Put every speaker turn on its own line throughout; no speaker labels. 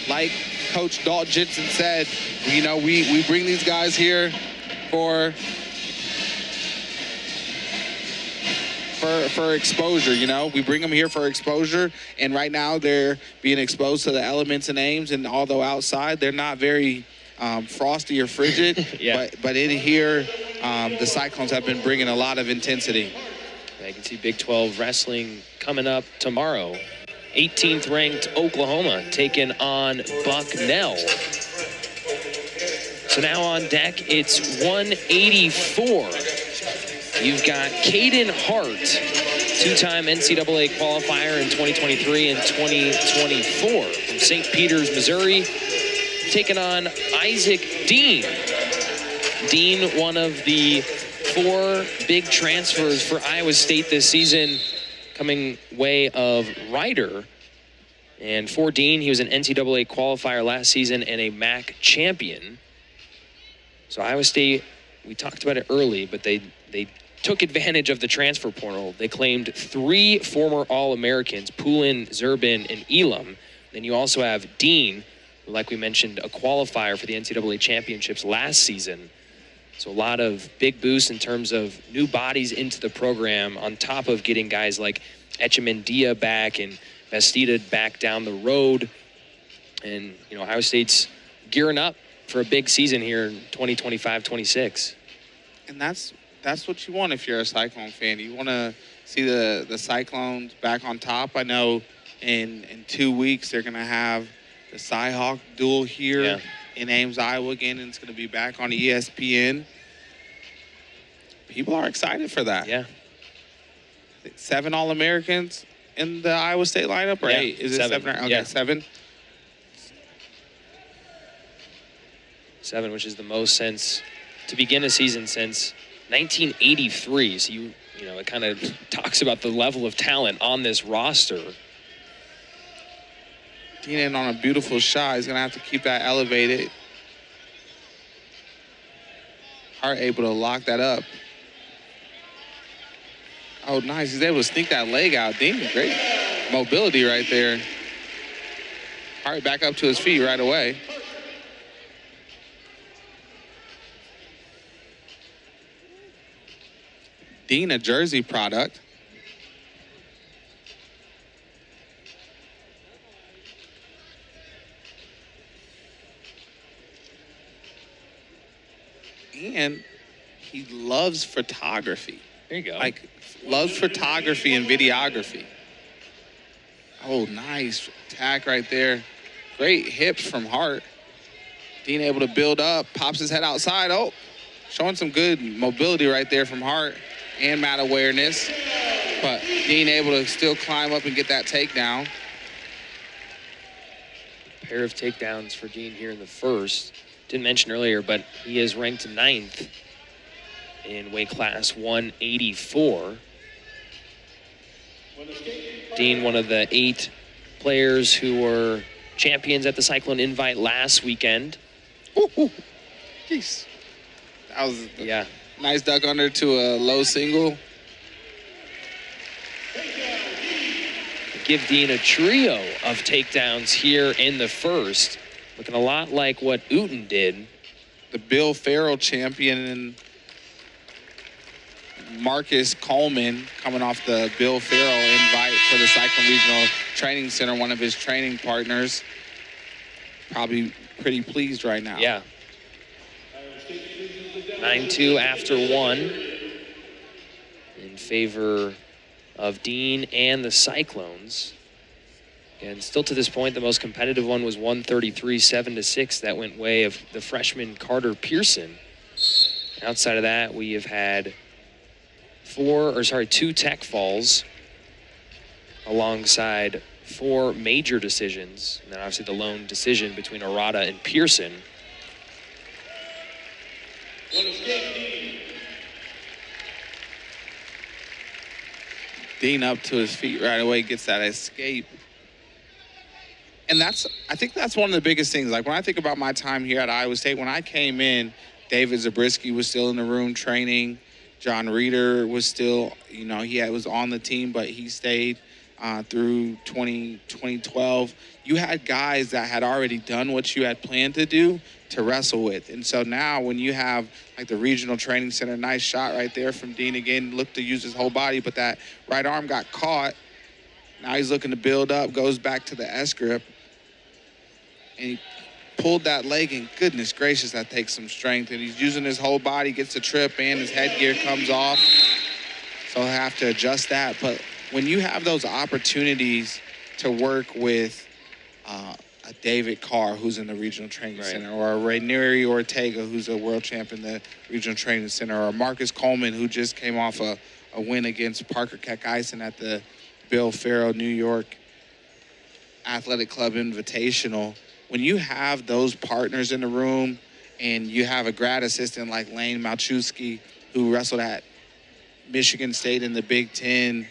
like Coach Dalton Jensen said, you know, we bring these guys here for exposure, you know. We bring them here for exposure, and right now they're being exposed to the elements and Ames, and although outside they're not very frosty or frigid, but in here the Cyclones have been bringing a lot of intensity.
I can see Big 12 wrestling coming up tomorrow. 18th ranked Oklahoma taking on Bucknell. So now on deck, it's 184. You've got Kaden Hart, two-time NCAA qualifier in 2023 and 2024 from St. Peters, Missouri, taking on Isaac Dean. Dean, one of the 4 big transfers for Iowa State this season, coming way of Ryder. And for Dean, he was an NCAA qualifier last season and a MAC champion. So Iowa State, we talked about it early, but they took advantage of the transfer portal. They claimed 3 former All-Americans, Poulin, Zerbin, and Elam. Then you also have Dean, who, like we mentioned, a qualifier for the NCAA championships last season. So a lot of big boosts in terms of new bodies into the program, on top of getting guys like Echemendia back and Bastida back down the road. And, you know, Iowa State's gearing up for a big season here in 2025-26.
And that's what you want if you're a Cyclone fan. You want to see the Cyclones back on top. I know in 2 weeks they're going to have the Cy-Hawk duel here in Ames, Iowa again, and it's going to be back on ESPN. People are excited for that.
Yeah.
7 All-Americans in the Iowa State lineup, or 8? Is it 7? Okay, 7.
7, which is the most since, to begin a season since 1983. So you know, it kind of talks about the level of talent on this roster.
Dean in on a beautiful shot. He's going to have to keep that elevated. Hart able to lock that up. Oh, nice. He's able to sneak that leg out. Dean, great mobility right there. Hart back up to his feet right away. Dean, a Jersey product. And he loves photography.
There you go.
Like, loves photography and videography. Oh, nice attack right there. Great hips from Hart. Dean able to build up, pops his head outside. Oh, showing some good mobility right there from Hart and mat awareness. But Dean able to still climb up and get that takedown.
Pair of takedowns for Dean here in the first. Didn't mention earlier, but he is ranked 9th in weight class 184. Dean, one of the 8 players who were champions at the Cyclone Invite last weekend.
Jeez. That was a nice duck under to a low single.
Give Dean a trio of takedowns here in the first. Looking a lot like what Uten did.
The Bill Farrell champion and Marcus Coleman coming off the Bill Farrell invite for the Cyclone Regional Training Center, one of his training partners. Probably pretty pleased right now.
Yeah. 9-2 after 1 in favor of Dean and the Cyclones. And still to this point, the most competitive one was 133, 7-6. That went way of the freshman Carter Pearson. Outside of that, we have had 2 tech falls alongside 4 major decisions. And then obviously the lone decision between Arata and Pearson.
Dean up to his feet right away, gets that escape. And I think that's one of the biggest things. Like, when I think about my time here at Iowa State, when I came in, David Zabriskie was still in the room training. John Reeder was still, he was on the team, but he stayed through 2012, you had guys that had already done what you had planned to do to wrestle with. And so now when you have like the regional training center, nice shot right there from Dean again, looked to use his whole body, but that right arm got caught. Now he's looking to build up, goes back to the S grip, and he pulled that leg, and goodness gracious, that takes some strength. And he's using his whole body, gets the trip, and his headgear comes off. So he'll have to adjust that. But when you have those opportunities to work with a David Carr, who's in the regional training center, or a Rainieri Ortega, who's a world champion in the regional training center, or Marcus Coleman, who just came off a win against Parker Kekaisen at the Bill Farrow New York Athletic Club Invitational. When you have those partners in the room and you have a grad assistant like Lane Malchewski, who wrestled at Michigan State in the Big Ten,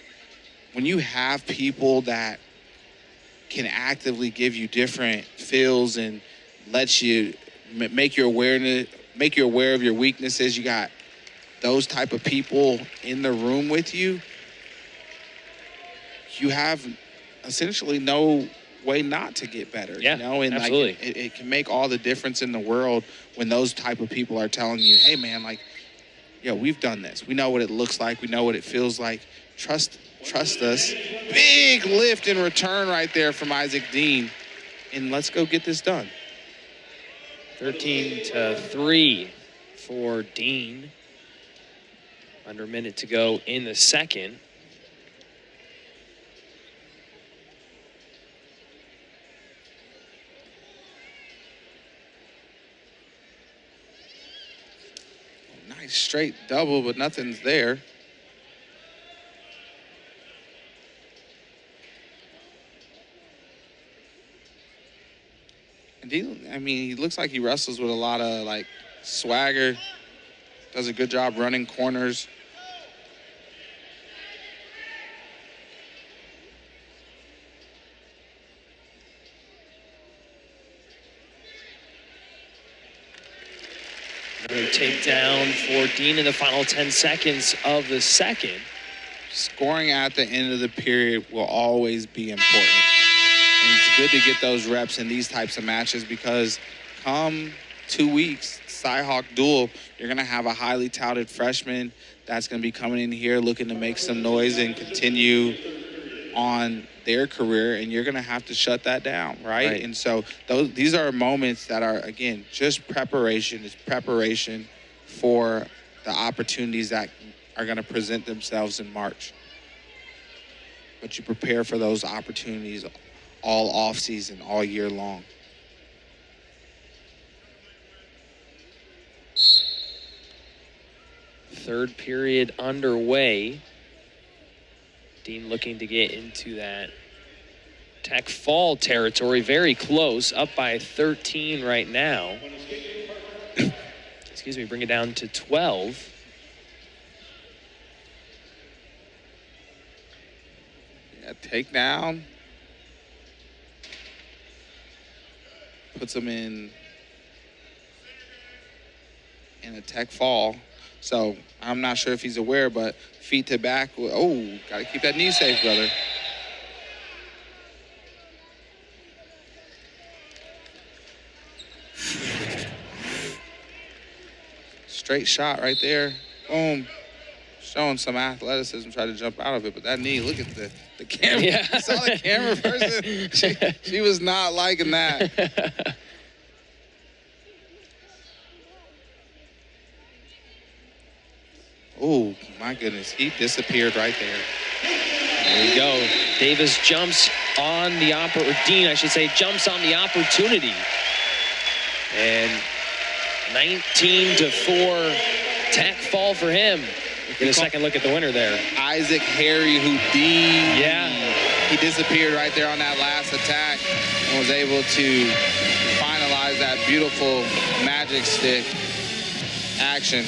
when you have people that can actively give you different feels and let you make you aware of your weaknesses, you got those type of people in the room with you, you have essentially no way not to get better.
Yeah,
you know, and
absolutely.
Like it can make all the difference in the world when those type of people are telling you, hey man, like, yeah, we've done this. We know what it looks like. We know what it feels like. Trust us. Big lift in return right there from Isaac Dean. And let's go get this done.
13-3 for Dean. Under a minute to go in the second.
Nice straight double, but nothing's there. And he looks like he wrestles with a lot of like swagger. Does a good job running corners.
Another takedown for Dean in the final 10 seconds of the second.
Scoring at the end of the period will always be important. And it's good to get those reps in these types of matches because come 2 weeks, Cy-Hawk duel, you're going to have a highly touted freshman that's going to be coming in here looking to make some noise and continue on their career, and you're going to have to shut that down, right? And so these are moments that are, again, just preparation. It's preparation for the opportunities that are going to present themselves in March. But you prepare for those opportunities all off season, all year long.
Third period underway. Dean looking to get into that Tech Fall territory, very close, up by 13 right now. Excuse me, bring it down to 12.
Yeah, takedown. Puts him in a Tech Fall. So I'm not sure if he's aware, but feet to back. Oh, got to keep that knee safe, brother. Straight shot right there. Boom. Showing some athleticism, tried to jump out of it, but that knee, look at the camera.
Yeah.
You saw the camera person? She was not liking that. Oh, my goodness. He disappeared right there.
There you go. Davis jumps on the Dean, I should say, jumps on the opportunity. And 19-4 Tech Fall for him. Get a second look at the winner there.
Isaac Harry Houdin.
Yeah.
He disappeared right there on that last attack and was able to finalize that beautiful magic stick action.